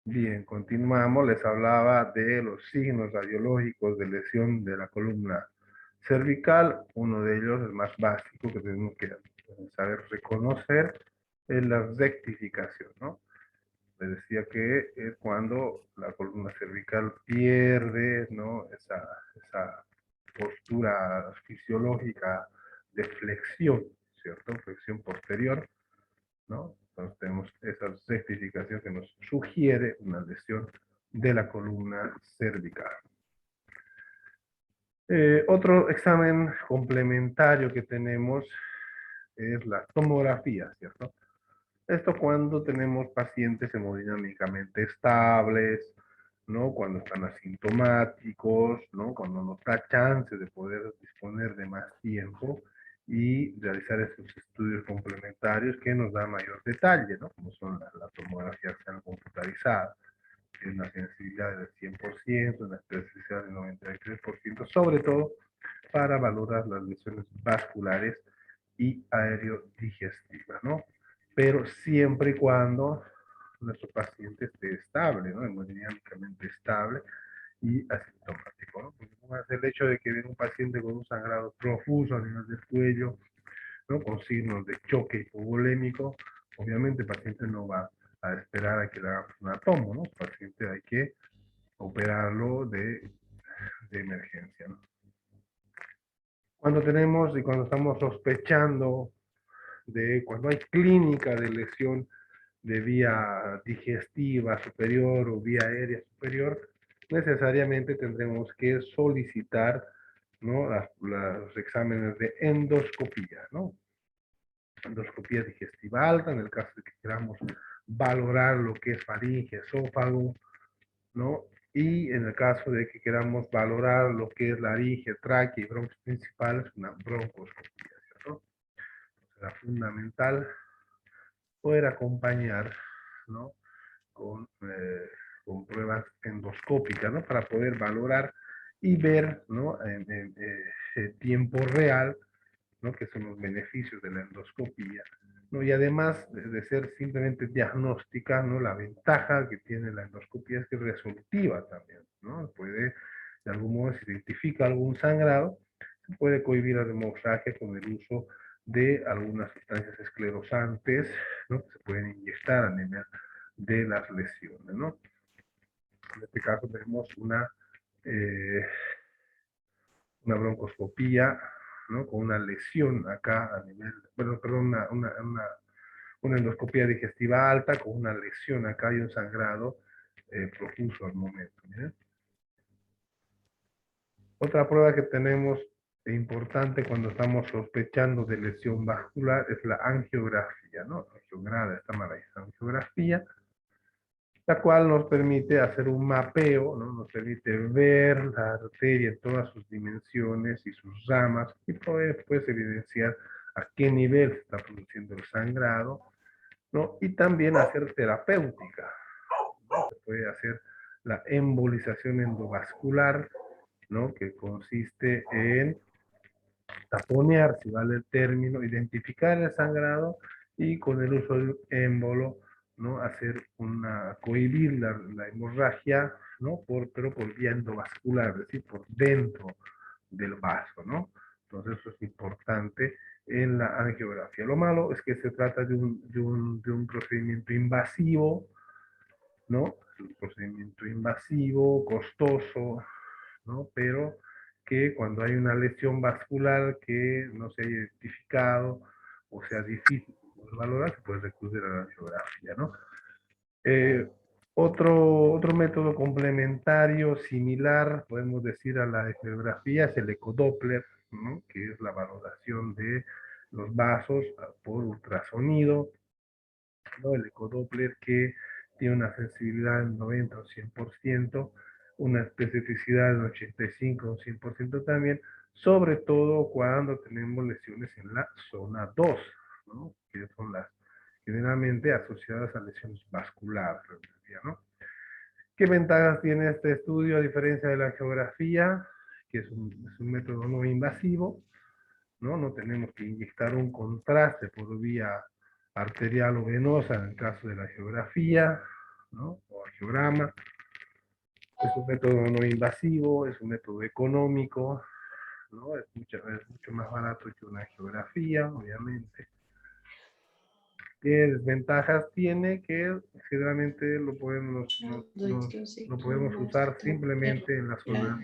Bien, continuamos. Les hablaba de los signos radiológicos de lesión de la columna cervical. Uno de ellos, el más básico que tenemos que saber reconocer, es la rectificación, ¿no? Les decía que es cuando la columna cervical pierde, ¿no? Esa postura fisiológica de flexión, ¿cierto? Flexión posterior, ¿no? Entonces tenemos esa rectificación que nos sugiere una lesión de la columna cervical. Otro examen complementario que tenemos es la tomografía, ¿cierto? Esto cuando tenemos pacientes hemodinámicamente estables, ¿no? Cuando están asintomáticos, ¿no? Cuando nos da chance de poder disponer de más tiempo y realizar esos estudios complementarios que nos dan mayor detalle, ¿no? Como son la tomografía axial computarizada, que es una sensibilidad del 100%, una especificidad del 93%, sobre todo para valorar las lesiones vasculares y aerodigestivas, ¿no? Pero siempre y cuando nuestro paciente esté estable, ¿no? Hemodinámicamente estable y asintomático, ¿no? Porque el hecho de que venga un paciente con un sangrado profuso a nivel del cuello, ¿no? Con signos de choque hipovolémico, obviamente el paciente no va a esperar a que le hagamos una tomo, ¿no? El paciente hay que operarlo de emergencia, ¿no? Cuando tenemos y cuando estamos sospechando cuando hay clínica de lesión de vía digestiva superior o vía aérea superior, necesariamente tendremos que solicitar, ¿no? Los exámenes de endoscopía, ¿no? Endoscopía digestiva alta, en el caso de que queramos valorar lo que es faringe, esófago, ¿no? Y en el caso de que queramos valorar lo que es laringe, tráquea y bronquios principales, una broncoscopía, ¿cierto? Será fundamental poder acompañar, ¿no? Con pruebas endoscópicas, ¿no? Para poder valorar y ver, ¿no? En tiempo real, ¿no? Que son los beneficios de la endoscopía, ¿no? Y además de ser simplemente diagnóstica, ¿no? La ventaja que tiene la endoscopía es que es resolutiva también, ¿no? Puede, de algún modo, si identifica algún sangrado, se puede cohibir el hemorragia con el uso de algunas sustancias esclerosantes, ¿no? Que se pueden inyectar a nivel de las lesiones, ¿no? En este caso tenemos una broncoscopía, ¿no? Con una lesión acá a nivel, bueno, perdón, una endoscopía digestiva alta con una lesión acá y un sangrado profuso al momento. ¿bien? Otra prueba que tenemos importante cuando estamos sospechando de lesión vascular es la angiografía, ¿no? Angiograda, está mal ahí, angiografía, la cual nos permite hacer un mapeo, ¿no? Nos permite ver la arteria en todas sus dimensiones y sus ramas y poder después evidenciar a qué nivel se está produciendo el sangrado, ¿no? Y también hacer terapéutica, ¿no? Se puede hacer la embolización endovascular, ¿no? Que consiste en taponear, si vale el término, identificar el sangrado y con el uso del émbolo, ¿no? Hacer cohibir la hemorragia, ¿no? Pero por vía endovascular, es decir, por dentro del vaso, ¿no? Entonces eso es importante en la angiografía. Lo malo es que se trata de un procedimiento invasivo, ¿no? Un procedimiento invasivo, costoso, ¿no? Pero que cuando hay una lesión vascular que no se haya identificado o sea difícil de valorar, se puede recurrir a la angiografía, ¿no? Eh, otro método complementario similar, podemos decir, a la ecografía es el ecodoppler, ¿no? Que es la valoración de los vasos por ultrasonido, ¿no? El ecodoppler que tiene una sensibilidad del 90 o 100%, una especificidad del 85 o 100% también, sobre todo cuando tenemos lesiones en la zona 2, ¿no? Que son las generalmente asociadas a lesiones vasculares, ¿no? ¿Qué ventajas tiene este estudio a diferencia de la geografía? Que es un método no invasivo, ¿no? No tenemos que inyectar un contraste por vía arterial o venosa en el caso de la geografía, ¿no? O angiograma. Es un método no invasivo, es un método económico, ¿no? Es mucho más barato que una angiografía, obviamente. ¿Qué desventajas tiene? Que generalmente lo podemos usar simplemente en la zona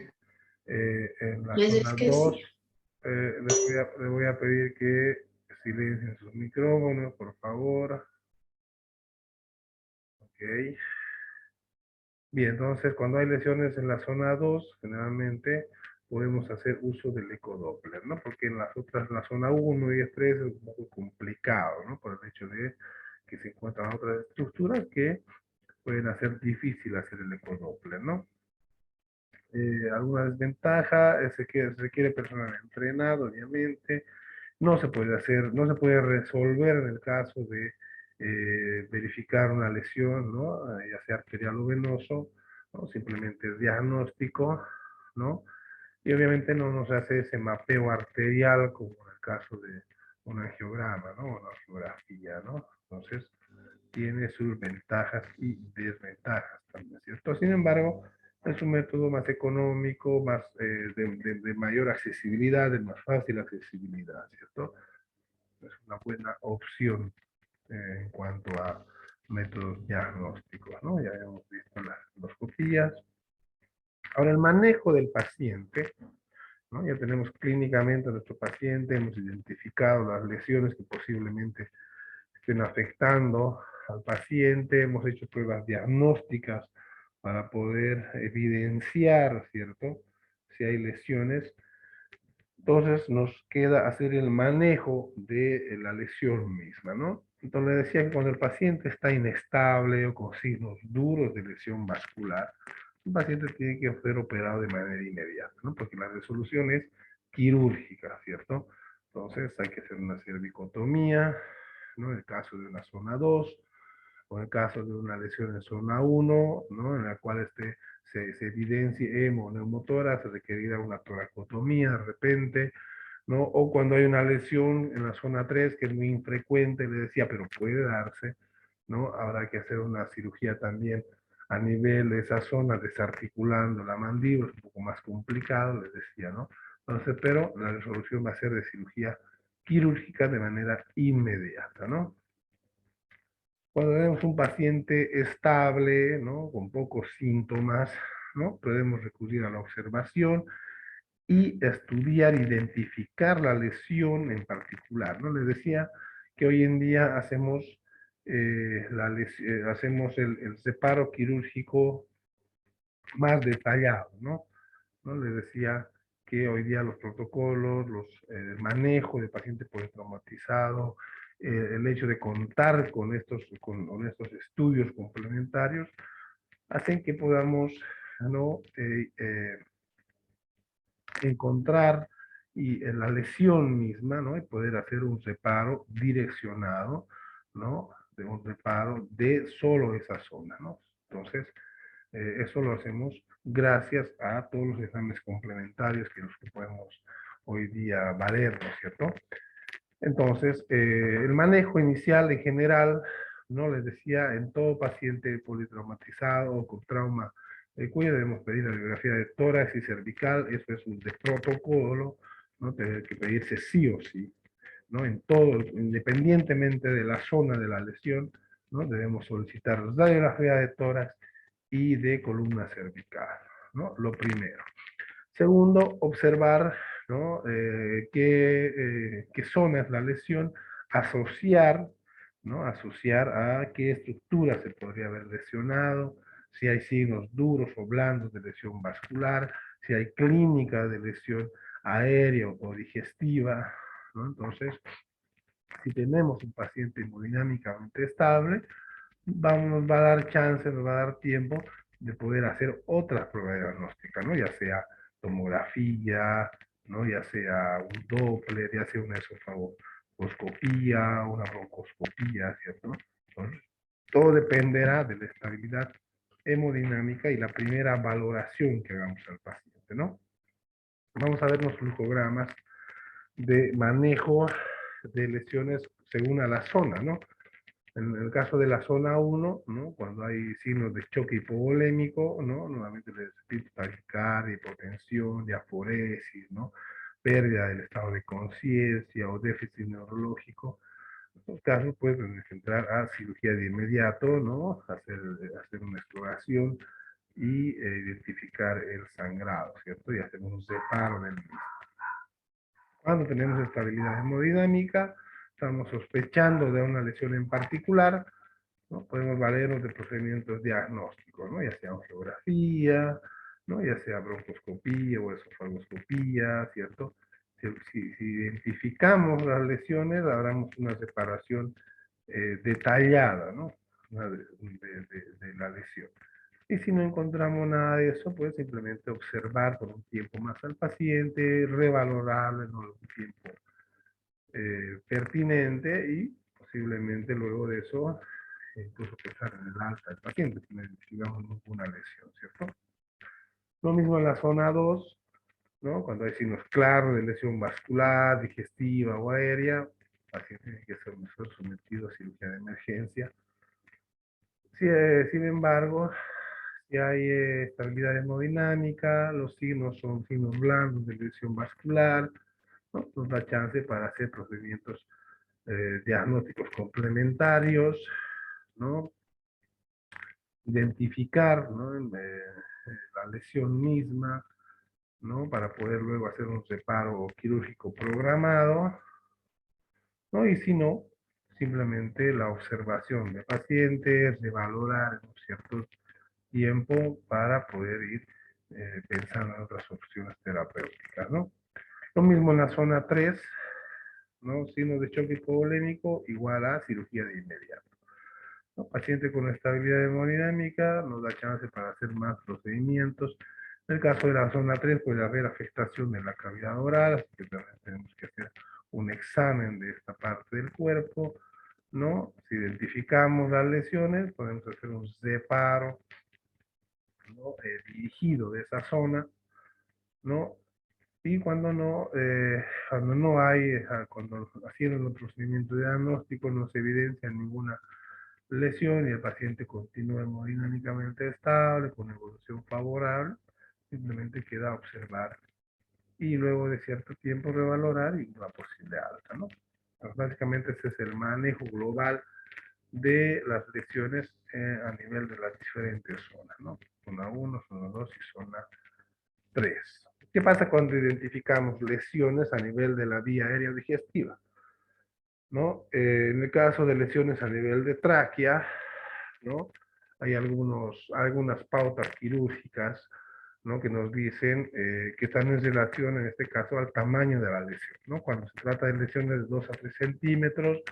2. Les voy a pedir que silencien sus micrófonos, por favor. Ok. Bien, entonces cuando hay lesiones en la zona 2, generalmente podemos hacer uso del ecodoppler, ¿no? Porque en las otras, en la zona 1 y 3 es un poco complicado, ¿no? Por el hecho de que se encuentran otras estructuras que pueden hacer difícil hacer el ecodoppler, ¿no? Alguna desventaja es que requiere personal entrenado, obviamente. No se puede hacer, no se puede resolver en el caso de verificar una lesión, ¿no? Ya sea arterial o venoso, ¿no? Simplemente es diagnóstico, ¿no? Y obviamente no nos hace ese mapeo arterial como en el caso de un angiograma, ¿no? Una angiografía, ¿no? Entonces, tiene sus ventajas y desventajas también, ¿cierto? Sin embargo, es un método más económico, más de mayor accesibilidad, de más fácil accesibilidad, ¿cierto? Es una buena opción en cuanto a métodos diagnósticos, ¿no? Ya hemos visto las endoscopías. Ahora, el manejo del paciente, ¿no? Ya tenemos clínicamente a nuestro paciente, hemos identificado las lesiones que posiblemente estén afectando al paciente, hemos hecho pruebas diagnósticas para poder evidenciar, ¿cierto? Si hay lesiones. Entonces nos queda hacer el manejo de la lesión misma, ¿no? Entonces le decía que cuando el paciente está inestable o con signos duros de lesión vascular, el paciente tiene que ser operado de manera inmediata, ¿no? Porque la resolución es quirúrgica, ¿cierto? Entonces hay que hacer una cervicotomía, ¿no? En el caso de una zona 2, o en el caso de una lesión en zona 1, ¿no? En la cual se evidencie hemoneumotórax, se requerirá una toracotomía de repente, ¿no? O cuando hay una lesión en la zona 3, que es muy infrecuente, le decía, pero puede darse, ¿no? Habrá que hacer una cirugía también a nivel de esa zona, desarticulando la mandíbula, es un poco más complicado, les decía, ¿no? Entonces, pero la resolución va a ser de cirugía quirúrgica de manera inmediata, ¿no? Cuando tenemos un paciente estable, ¿no? Con pocos síntomas, ¿no? Podemos recurrir a la observación y estudiar, identificar la lesión en particular, ¿no? Les decía que hoy en día hacemos, hacemos el separo quirúrgico más detallado, ¿no? ¿No? Les decía que hoy día los protocolos, el manejo de paciente politraumatizado, el hecho de contar con estos estudios complementarios, hacen que podamos, ¿no? Encontrar la lesión misma, ¿no? Y poder hacer un reparo direccionado, ¿no? De un reparo de solo esa zona, ¿no? Entonces, eso lo hacemos gracias a todos los exámenes complementarios que los que podemos hoy día valernos, ¿cierto? Entonces, el manejo inicial en general, ¿no? Les decía, en todo paciente politraumatizado o con trauma del cuello debemos pedir la radiografía de tórax y cervical, eso es un de protocolo, ¿no? Tiene que pedirse sí o sí, ¿no? En todo, independientemente de la zona de la lesión, ¿no? Debemos solicitar radiografía de tórax y de columna cervical, ¿no? Lo primero. Segundo, observar, ¿no? Qué zona es la lesión, asociar, ¿no? Asociar a qué estructura se podría haber lesionado, si hay signos duros o blandos de lesión vascular, si hay clínica de lesión aérea o digestiva, ¿no? Entonces, si tenemos un paciente hemodinámicamente estable, nos va a dar chance, nos va a dar tiempo de poder hacer otras pruebas diagnósticas, ¿no? Ya sea tomografía, ¿no? Ya sea un Doppler, ya sea una esofagoscopía, una broncoscopía, ¿cierto? Entonces, todo dependerá de la estabilidad hemodinámica y la primera valoración que hagamos al paciente, ¿no? Vamos a ver los flujogramas de manejo de lesiones según a la zona, ¿no? En el caso de la zona 1, ¿no? Cuando hay signos de choque hipovolémico, ¿no? Nuevamente les repito, taquicardia, hipotensión, diaforesis, ¿no? Pérdida del estado de conciencia o déficit neurológico. En estos casos pueden entrar a cirugía de inmediato, ¿no? Hacer una exploración y identificar el sangrado, ¿cierto? Y hacer un separo del mismo. Cuando tenemos estabilidad hemodinámica, estamos sospechando de una lesión en particular, ¿no? Podemos valernos de procedimientos diagnósticos, ¿no? Ya sea angiografía, ¿no? Ya sea broncoscopía o esofagoscopía, ¿cierto? Si identificamos las lesiones, habremos una separación detallada, ¿no? De la lesión. Y si no encontramos nada de eso, pues simplemente observar por un tiempo más al paciente, revalorarlo en un tiempo pertinente y posiblemente luego de eso incluso pensar en el alta del paciente si no identificamos ninguna lesión, ¿cierto? Lo mismo en la zona 2, ¿no? Cuando hay signos claros de lesión vascular, digestiva o aérea, el paciente tiene que ser sometido a cirugía de emergencia. Sin embargo, si hay estabilidad hemodinámica, los signos son signos blandos de lesión vascular, ¿no? Nos da chance para hacer procedimientos diagnósticos complementarios, ¿no? Identificar, ¿no? La lesión misma, ¿no? Para poder luego hacer un reparo quirúrgico programado, ¿no? Y si no, simplemente la observación de pacientes, de valorar en un cierto tiempo para poder ir pensando en otras opciones terapéuticas, ¿no? Lo mismo en la zona 3, ¿no? Signo de choque hipovolémico igual a cirugía de inmediato. ¿No? Paciente con estabilidad hemodinámica nos da chance para hacer más procedimientos. En el caso de la zona 3 puede haber afectación de la cavidad oral, así que también tenemos que hacer un examen de esta parte del cuerpo, ¿no? Si identificamos las lesiones, podemos hacer un separo, ¿no? Dirigido de esa zona, ¿no? Y cuando no hay, cuando haciendo el procedimiento diagnóstico no se evidencia ninguna lesión y el paciente continúa hemodinámicamente estable, con evolución favorable, simplemente queda observar y luego de cierto tiempo revalorar y la posible alta, ¿no? Entonces, básicamente ese es el manejo global de las lesiones a nivel de las diferentes zonas, ¿no? Zona 1, zona 2 y zona 3. ¿Qué pasa cuando identificamos lesiones a nivel de la vía aérea digestiva? ¿No? En el caso de lesiones a nivel de tráquea, ¿no? Hay algunas pautas quirúrgicas, ¿no? Que nos dicen que están en relación, en este caso, al tamaño de la lesión, ¿no? Cuando se trata de lesiones de 2 a 3 centímetros,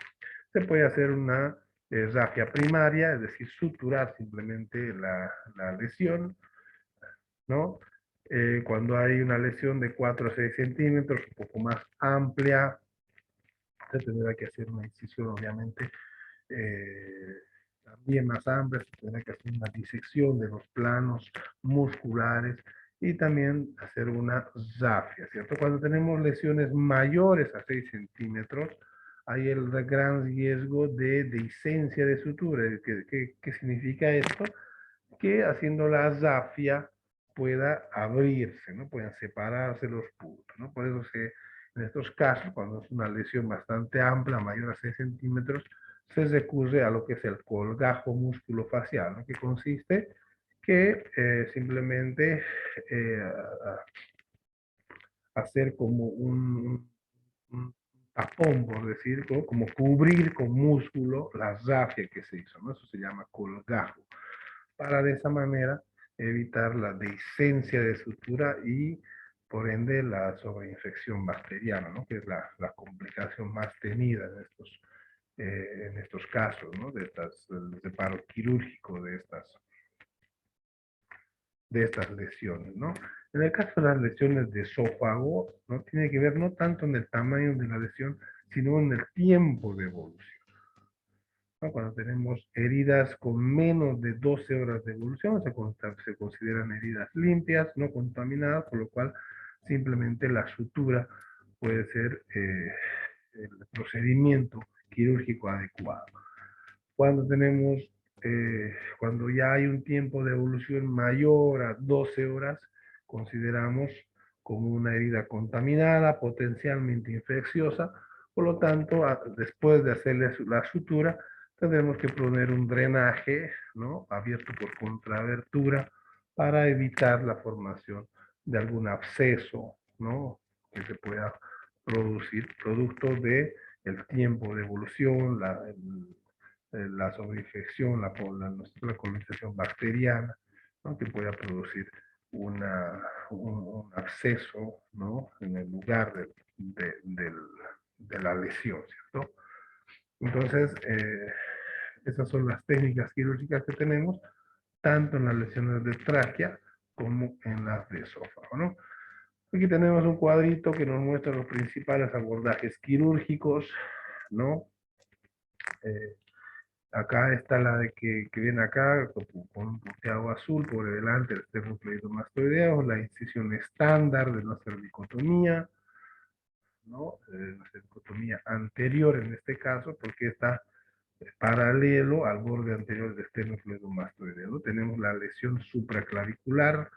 se puede hacer una rafia primaria, es decir, suturar simplemente la lesión, ¿no? Cuando hay una lesión de 4 a 6 centímetros, un poco más amplia, se tendrá que hacer una incisión, obviamente, eh, también más amplia, se tendrá que hacer una disección de los planos musculares y también hacer una zafia, ¿cierto? Cuando tenemos lesiones mayores a 6 centímetros, hay el gran riesgo de dehiscencia de sutura. ¿Qué significa esto? Que haciendo la zafia pueda abrirse, ¿no? Puedan separarse los puntos, ¿no? Por eso en estos casos, cuando es una lesión bastante amplia, mayor a 6 centímetros, se recurre a lo que es el colgajo músculo-facial, ¿no? Que consiste que simplemente eh, hacer como un tapón, por decir, como cubrir con músculo la zafia que se hizo, ¿no? Eso se llama colgajo, para de esa manera evitar la dehiscencia de sutura y por ende la sobreinfección bacteriana, ¿no? Que es la complicación más temida en estos casos, ¿no? Del reparo quirúrgico de estas lesiones, ¿no? En el caso de las lesiones de esófago, ¿no? Tiene que ver no tanto en el tamaño de la lesión, sino en el tiempo de evolución, ¿no? Cuando tenemos heridas con menos de 12 horas de evolución, se consideran heridas limpias, no contaminadas, por lo cual simplemente la sutura puede ser el procedimiento quirúrgico adecuado. Cuando tenemos, cuando ya hay un tiempo de evolución mayor a 12 horas, consideramos como una herida contaminada, potencialmente infecciosa. Por lo tanto, después de hacerle la sutura, tendremos que poner un drenaje, ¿no? Abierto por contraabertura para evitar la formación de algún absceso, ¿no? Que se pueda producir producto de el tiempo de evolución, la sobreinfección, la colonización bacteriana, ¿no? Que pueda producir un absceso, ¿no? En el lugar de la lesión, ¿cierto? Entonces, esas son las técnicas quirúrgicas que tenemos, tanto en las lesiones de tráquea como en las de esófago, ¿no? Aquí tenemos un cuadrito que nos muestra los principales abordajes quirúrgicos, ¿no? Eh, Acá está la de que viene acá, con un punteado azul por delante del esternocleidomastoideo, la incisión estándar de la cervicotomía, ¿no? La cervicotomía anterior en este caso, porque está paralelo al borde anterior del esternocleidomastoideo, ¿no? Tenemos la lesión supraclavicular,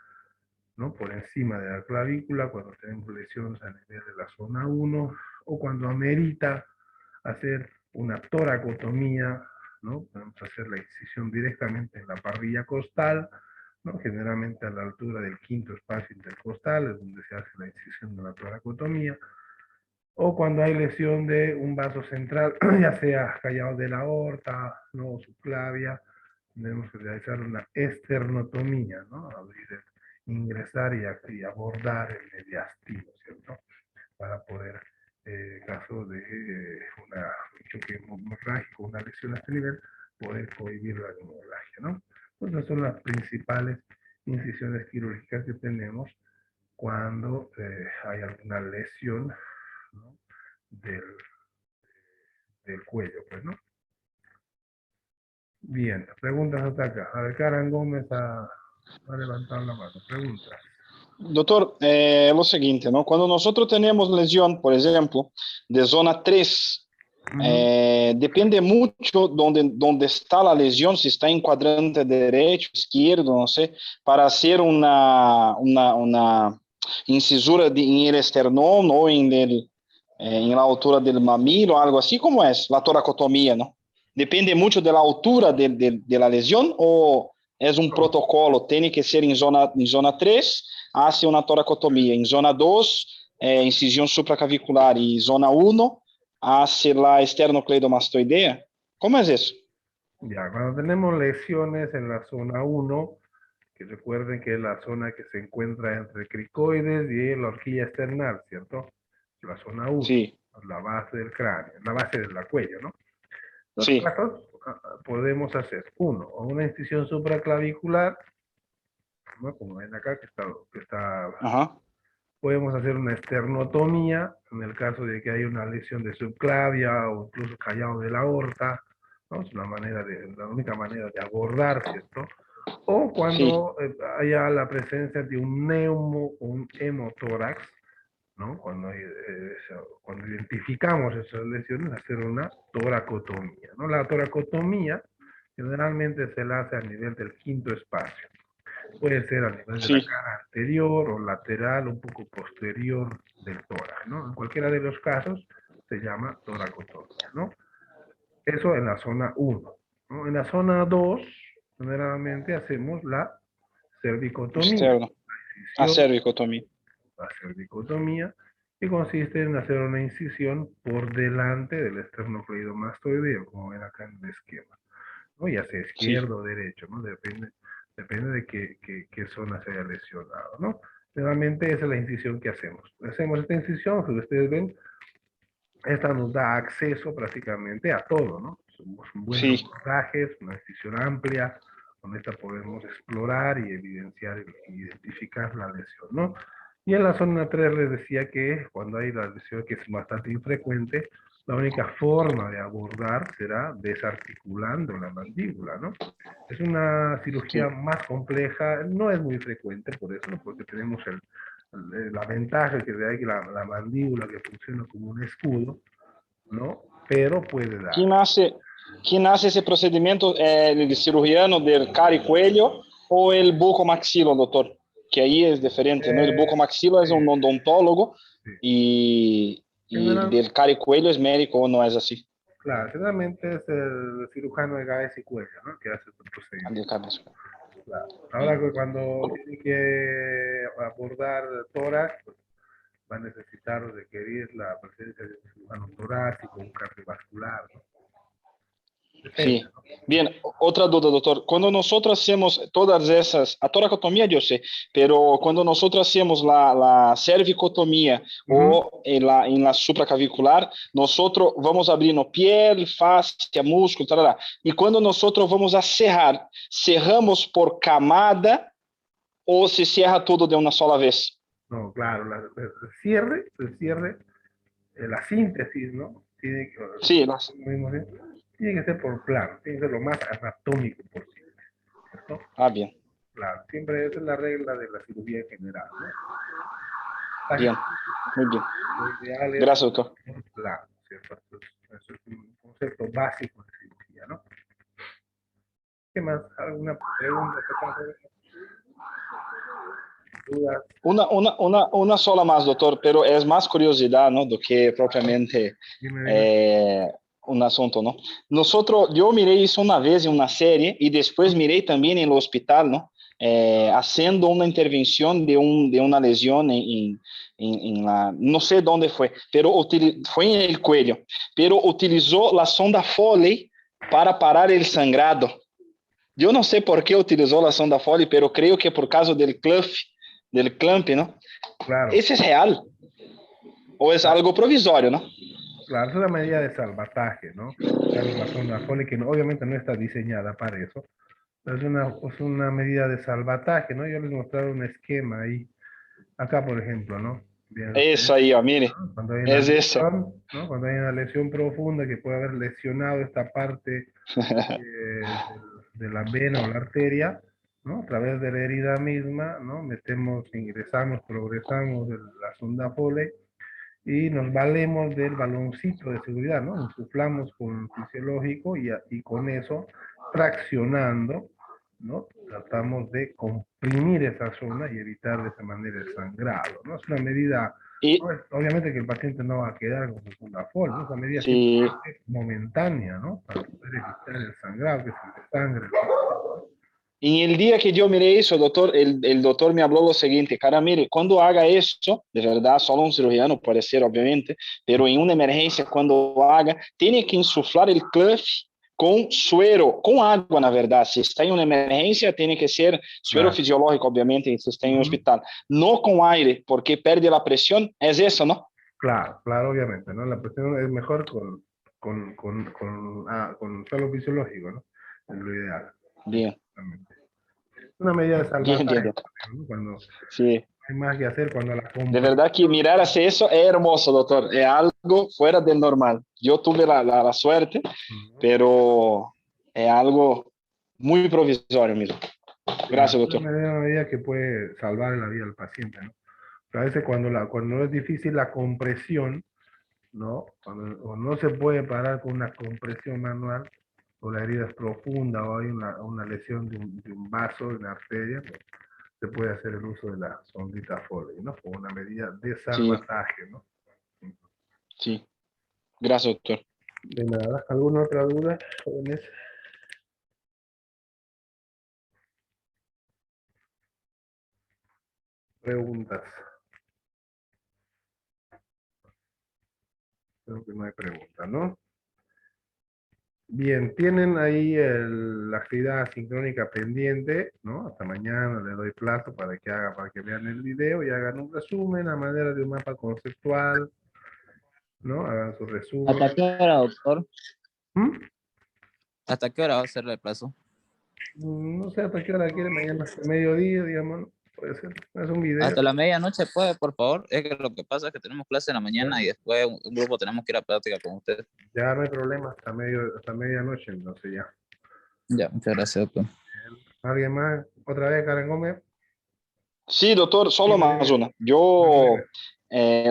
¿no? Por encima de la clavícula, cuando tenemos lesiones a nivel de la zona 1, o cuando amerita hacer una toracotomía, ¿no? Podemos hacer la incisión directamente en la parrilla costal, ¿no? Generalmente a la altura del quinto espacio intercostal, es donde se hace la incisión de la toracotomía, o cuando hay lesión de un vaso central, ya sea callado de la aorta, ¿no? O subclavia, tenemos que realizar una esternotomía, ¿no? Abrir ingresar y abordar el mediastino, ¿cierto? Para poder, caso de un choque hemorrágico, una lesión a este nivel, poder cohibir la hemorragia, ¿no? Entonces son las principales incisiones quirúrgicas que tenemos cuando hay alguna lesión, ¿no? del, del cuello, pues, ¿no? Bien, preguntas hasta acá. A ver, Karen Gómez ha levantado la mano. Preguntas. Doutor, é o seguinte, não? Quando nós temos lesão, por exemplo, de zona 3, depende muito de onde está a lesão, se está em quadrante direito, esquerdo, não sei, para ser uma incisura em el esternón ou em la altura do mamilo, algo assim, como é? A toracotomia, não? Depende muito da altura de la lesão ou é um protocolo, tem que ser em zona 3, hace una toracotomía. En zona 2, incisión supraclavicular. Y zona 1, hace la esternocleidomastoidea. ¿Cómo es eso? Ya, cuando tenemos lesiones en la zona 1, que recuerden que es la zona que se encuentra entre cricoides y la horquilla esternal, ¿cierto? La zona 1, Sí. la base del cráneo, la base del cuello, ¿no? Los Sí. casos podemos hacer, uno, o una incisión supraclavicular, ¿no? Como ven acá, que está Ajá. podemos hacer una esternotomía en el caso de que haya una lesión de subclavia o incluso callado de la aorta, ¿no? Es la única manera de abordar, ¿cierto? O Sí. cuando haya la presencia de un neumo o un hemotórax, ¿no? Cuando identificamos esas lesiones, hacer una toracotomía, ¿no? La toracotomía generalmente se la hace a nivel del quinto espacio. Puede ser a nivel de la Sí. cara anterior o lateral, un poco posterior del tórax, ¿no? En cualquiera de los casos se llama toracotomía, ¿no? Eso en la zona 1, ¿no? En la zona 2, generalmente hacemos la cervicotomía, Externo. A incisión, cervicotomía. la cervicotomía, que consiste en hacer una incisión por delante del esternocleidomastoideo, como ven acá en el esquema, ¿no? Ya sea Sí. izquierdo o derecho, ¿no? Depende de qué zona se haya lesionado, ¿no? Generalmente esa es la incisión que hacemos. Hacemos esta incisión, que ustedes ven, esta nos da acceso prácticamente a todo, ¿no? Somos un buen Sí. abordaje, una incisión amplia, con esta podemos explorar y evidenciar y identificar la lesión, ¿no? Y en la zona 3 les decía que cuando hay la lesión que es bastante infrecuente, la única forma de abordar será desarticulando la mandíbula, ¿no? Es una cirugía Sí. más compleja, no es muy frecuente por eso, ¿no? Porque tenemos la ventaja que hay que la mandíbula que funciona como un escudo, ¿no? Pero puede dar. Aquí nace. quien hace ese procedimiento es el cirujano del cara y cuello o el bucomaxilo, doctor, que ahí es diferente, ¿no? El bucomaxilo es un odontólogo sí. y del cara y cuello es médico o no es así. Claro, generalmente es el cirujano de cabeza y cuello, ¿no? Que hace este Al de procedimiento. cabeza. Claro. Ahora Bien. que cuando tiene que abordar tórax, pues, va a necesitar requerir la presencia de un cirujano torácico, un cardiovascular, ¿no? Depende, Sí. ¿no? Bien, otra duda, doctor. Cuando nosotros hacemos todas esas, a toracotomía yo sé, pero cuando nosotros hacemos la cervicotomía Ujú. o en la supraclavicular, nosotros vamos abriendo piel, fascia, músculo, tarará. Y cuando nosotros vamos a cerrar, cerramos por camada o se cierra todo de una sola vez. No, claro, el cierre, la síntesis, ¿no? Tiene que, Sí, tiene que ser por plano, tiene que ser lo más anatómico posible, ¿cierto? bien, Claro, siempre esa es la regla de la cirugía en general, ¿no? Casi bien, muy bien. lo ideal es Gracias, doctor. por plano, ¿cierto? Eso es un concepto básico de cirugía, ¿no? ¿Qué más? ¿Alguna pregunta que tengas? ¿Dudas? Una sola más, doctor, pero es más curiosidad, ¿no? Do que propiamente Dime. eh, un asunto, ¿no? Nosotros, yo miré eso una vez en una serie y después miré también en el hospital, ¿no? Haciendo una intervención de una lesión en la, no sé dónde fue, pero fue en el cuello, pero utilizó la sonda Foley para parar el sangrado. Yo no sé por qué utilizó la sonda Foley, pero creo que por causa del clamp, ¿no? Claro, ¿Ese es real o es claro, algo provisorio, no? claro, es una medida de salvataje, ¿no? Claro, la sonda Foley, que obviamente no está diseñada para eso, pero es una medida de salvataje, ¿no? Yo les mostré un esquema ahí, acá por ejemplo, ¿no? Bien, Eso ahí, mire, ¿no? Cuando hay una es eso. lesión, ¿no? Cuando hay una lesión profunda que puede haber lesionado esta parte de la vena o la arteria, ¿no? A través de la herida misma, ¿no? Metemos, ingresamos, progresamos de la sonda Foley y nos valemos del baloncito de seguridad, ¿no? Insuflamos con fisiológico y con eso, traccionando, ¿no? Tratamos de comprimir esa zona y evitar de esa manera el sangrado, ¿no? Es una medida, Y ¿no? Obviamente que el paciente no va a quedar con su segunda forma, ¿no? Es una medida si simplemente momentánea, ¿no? Para poder evitar el sangrado, que se desangre. en el día que yo miré eso, doctor, el doctor me habló lo siguiente, cara, mire, cuando haga eso, de verdad, solo un cirujano puede ser, obviamente, pero en una emergencia, cuando haga, tiene que insuflar el clutch con suero, con agua, na verdad. Si está en una emergencia, tiene que ser suero Claro. fisiológico, obviamente, si está en un Ujú. hospital. No con aire, porque pierde la presión. Es eso, ¿no? Claro, claro, obviamente, ¿no? La presión es mejor con suelo fisiológico, ¿no? Es lo ideal. Bien, Exactamente. Una medida de bien, bien, salvataje, doctor. ¿no? Cuando Sí. hay más que hacer, cuando la De verdad que compresión, mirar hacia eso es hermoso, doctor. Es algo fuera del normal. Yo tuve la suerte, ¿no? pero es algo muy provisorio, mismo. Claro, Gracias, es doctor. una medida que puede salvar la vida del paciente, ¿no? A veces cuando es difícil la compresión, ¿no? O no se puede parar con una compresión manual, o la herida es profunda, o hay una lesión de un vaso, de una arteria, pues, se puede hacer el uso de la sondita Foley, ¿no? Como una medida de Sí, salvataje, ¿no? sí. Gracias, doctor. De nada. ¿Alguna otra duda, jóvenes? Preguntas. Creo que no hay preguntas, ¿no? Bien, tienen ahí la actividad sincrónica pendiente, ¿no? Hasta mañana le doy plazo para que vean el video y hagan un resumen a manera de un mapa conceptual, ¿no? Hagan su resumen. ¿Hasta qué hora, doctor? ¿Mm? ¿Hasta qué hora va a ser el plazo? No sé hasta qué hora quiere, mañana hasta mediodía, digamos, ¿no? Puede ser. Es un video. Hasta la medianoche, puede, por favor. Es que lo que pasa es que tenemos clase en la Ya, mañana y después un grupo tenemos que ir a práctica con usted. ya no hay problema hasta medianoche, entonces ya. Ya, muchas gracias, doctor. ¿Alguien más? ¿Otra vez, Karen Gómez? Sí, doctor, solo Dime, más dime. una. Más breve.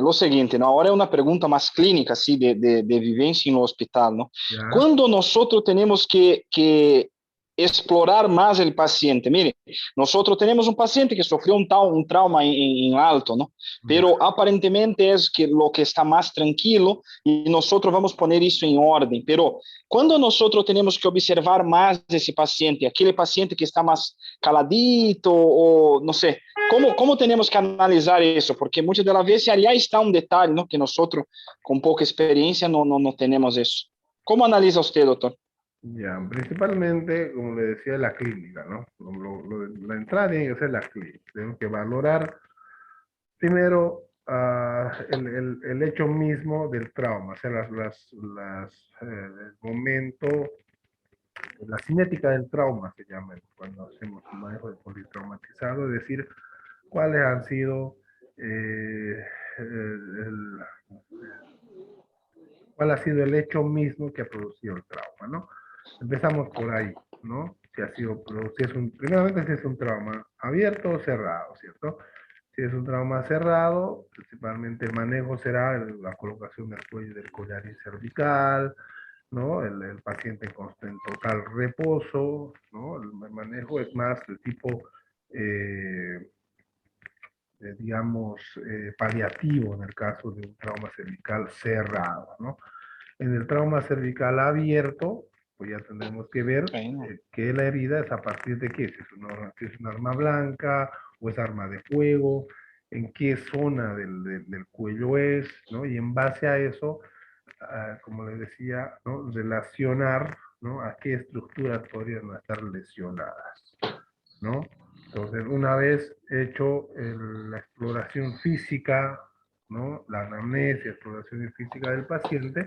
lo seguinte, ¿no? Ahora es una pregunta más clínica, sí, de vivencia en el hospital, ¿no? Ya. Cuando nosotros tenemos que explorar más el paciente, mire, nosotros tenemos un paciente que sufrió un trauma en alto, ¿no? Pero aparentemente es que lo que está más tranquilo y nosotros vamos a poner eso en orden, pero cuando nosotros tenemos que observar más ese paciente, aquel paciente que está más caladito o no sé, ¿cómo tenemos que analizar eso? Porque muchas de las veces allá está un detalle, ¿no? Que nosotros con poca experiencia no tenemos eso. ¿Cómo analiza usted, doctor? Ya, principalmente, como le decía, la clínica, ¿no? La entrada tiene que ser la clínica. Tenemos que valorar primero el hecho mismo del trauma, o sea, el momento, la cinética del trauma se llama cuando hacemos un manejo de politraumatizado, es decir, cuáles han sido el, cuál ha sido el hecho mismo que ha producido el trauma, ¿no? Empezamos por ahí, ¿no? Primeramente, si es un trauma abierto o cerrado, ¿cierto? Si es un trauma cerrado, principalmente el manejo será la colocación del cuello del collarín cervical, ¿no? El paciente en total reposo, ¿no? El manejo es más de tipo, digamos, paliativo en el caso de un trauma cervical cerrado, ¿no? En el trauma cervical abierto, pues ya tendremos que ver que la herida es a partir de qué, si es una arma blanca o es arma de fuego, en qué zona del cuello es, ¿no? Y en base a eso, como les decía, ¿no? Relacionar, ¿no? A qué estructuras podrían estar lesionadas, ¿no? Entonces, una vez hecho la exploración física, ¿no? La anamnesia, exploración física del paciente,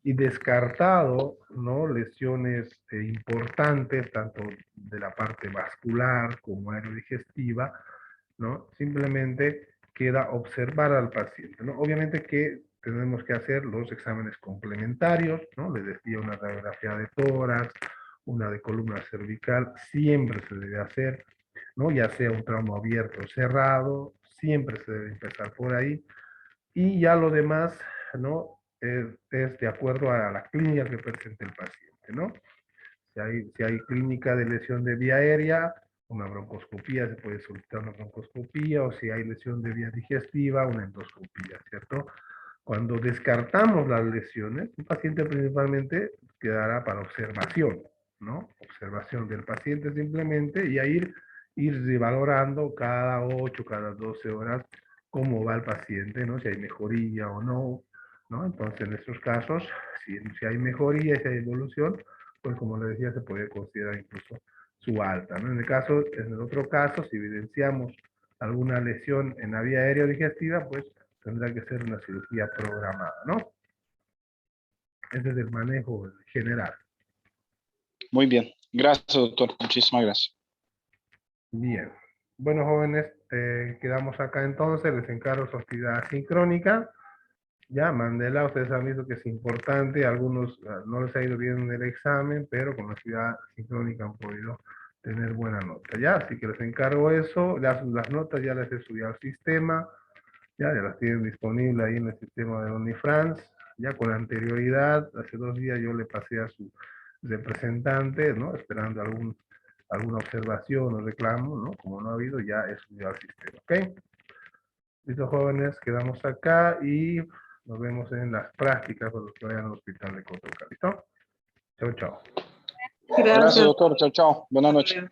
y descartado, ¿no? Lesiones importantes, tanto de la parte vascular como aerodigestiva, ¿no? Simplemente queda observar al paciente, ¿no? Obviamente que tenemos que hacer los exámenes complementarios, ¿no? Les decía, una radiografía de tórax, una de columna cervical, siempre se debe hacer, ¿no? Ya sea un trauma abierto o cerrado, siempre se debe empezar por ahí. Y ya lo demás, ¿no? Es de acuerdo a la clínica que presente el paciente, ¿no? Si hay clínica de lesión de vía aérea, una broncoscopía, se puede solicitar una broncoscopía, o si hay lesión de vía digestiva, una endoscopía, ¿cierto? Cuando descartamos las lesiones, el paciente principalmente quedará para observación, ¿no? Observación del paciente simplemente y a ir revalorando cada 8, cada 12 horas cómo va el paciente, ¿no? Si hay mejoría o no, ¿no? Entonces, en estos casos, si hay mejoría, si hay evolución, pues como le decía, se puede considerar incluso su alta, ¿no? En el otro caso, si evidenciamos alguna lesión en la vía aérea digestiva, pues tendrá que ser una cirugía programada, ¿no? Ese es el manejo general. Muy bien. Gracias, doctor. Muchísimas gracias. Bien. Bueno, jóvenes, quedamos acá entonces, les encargo su actividad sincrónica. Ya, Mandela, ustedes han visto que es importante, algunos no les ha ido bien en el examen, pero con la actividad sincrónica han podido tener buena nota, ¿ya? Así que les encargo eso, las notas ya las he subido al sistema, ya las tienen disponibles ahí en el sistema de OnlyFrance, ya con anterioridad, hace 2 días yo le pasé a su representante, ¿no? Esperando alguna observación o reclamo, ¿no? Como no ha habido, ya he subido al sistema, ¿ok? Listo, jóvenes, quedamos acá y nos vemos en las prácticas con los que vayan al hospital de Cotoca. ¿Listo? Chau, chau. Gracias, Gracias. doctor. Chao, chao. Buenas noches.